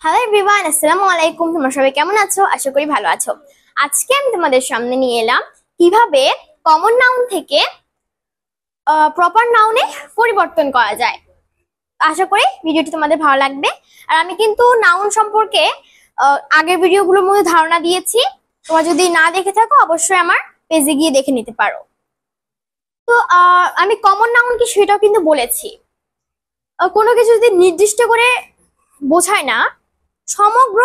Hello everyone, আসসালামু আলাইকুম। তোমরা সবাই কেমন আছো? আশা করি ভালো আছো। আজকে আমি তোমাদের সামনে নিয়ে এলাম কিভাবে কমন নাউন থেকে প্রপার নাউনে পরিবর্তন করা যায়। আশা করি ভিডিওটি তোমাদের ভালো লাগবে। আর আমি কিন্তু নাউন সম্পর্কে আগের ভিডিওগুলোর মধ্যে ধারণা দিয়েছি। তোমরা যদি না দেখে থাকো অবশ্যই আমার পেজে গিয়ে দেখে নিতে পারো। তো আমি কমন নাউন কি সেটাও কিন্তু বলেছি। কোনো কিছু যদি নির্দিষ্ট করে বোঝায় না, সমগ্র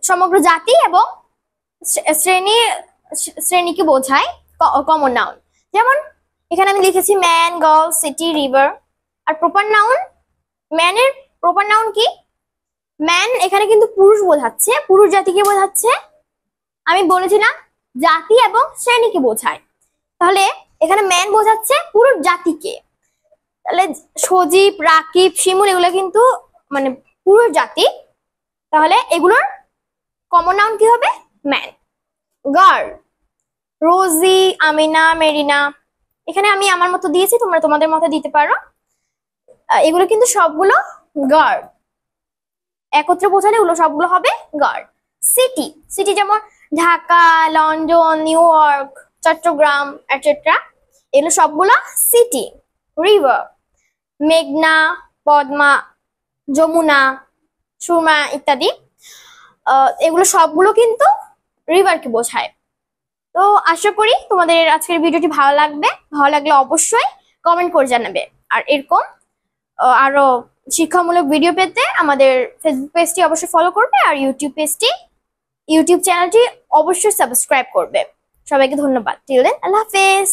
সমগ্র জাতি এবং শ্রেণী শ্রেণীকে বোঝায় কমন নাউন। যেমন এখানে আমি লিখেছি ম্যান, গার্ল, সিটি, রিভার। আর প্রপার নাউন, ম্যানের প্রপার নাউন কি? ম্যান এখানে কিন্তু পুরুষ বোঝাচ্ছে, পুরুষ জাতিকে বোঝাচ্ছে। আমি বলেছিলাম জাতি এবং শ্রেণীকে বোঝায়, তাহলে এখানে ম্যান বোঝাচ্ছে পুরুষ জাতিকে। তাহলে সজীব, রাকিব, শিমুল এগুলো কিন্তু মানে পুরুষ জাতি, তাহলে এগুলোর কমন নাউন কি হবে? ম্যান। গার্ল, রোজি, আমিনা, মেরিনা। এখানে আমি আমার মতো দিয়েছি, তোমরা তোমাদের মতো দিতে পারো। এগুলো কিন্তু সবগুলো গার্ল, একত্রে বোঝালে এগুলো সবগুলো হবে গার্ল। সিটি, সিটি যেমন ঢাকা, লন্ডন, নিউ ইয়র্ক, চট্টগ্রাম এটসেট্রা, এগুলো সবগুলো সিটি। রিভার, মেঘনা, পদ্মা, যমুনা, সুরমা ইত্যাদি, এগুলো সবগুলো কিন্তু রিভারকে বোঝায়। তো আশা করি তোমাদের আজকের ভিডিওটি ভালো লাগবে। ভালো লাগলে অবশ্যই কমেন্ট করে জানাবে। আর এরকম আরো শিক্ষামূলক ভিডিও পেতে আমাদের ফেসবুক পেজটি অবশ্যই ফলো করবে, আর ইউটিউব চ্যানেলটি অবশ্যই সাবস্ক্রাইব করবে। সবাইকে ধন্যবাদ। টিল দেন, আল্লাহ হাফেজ।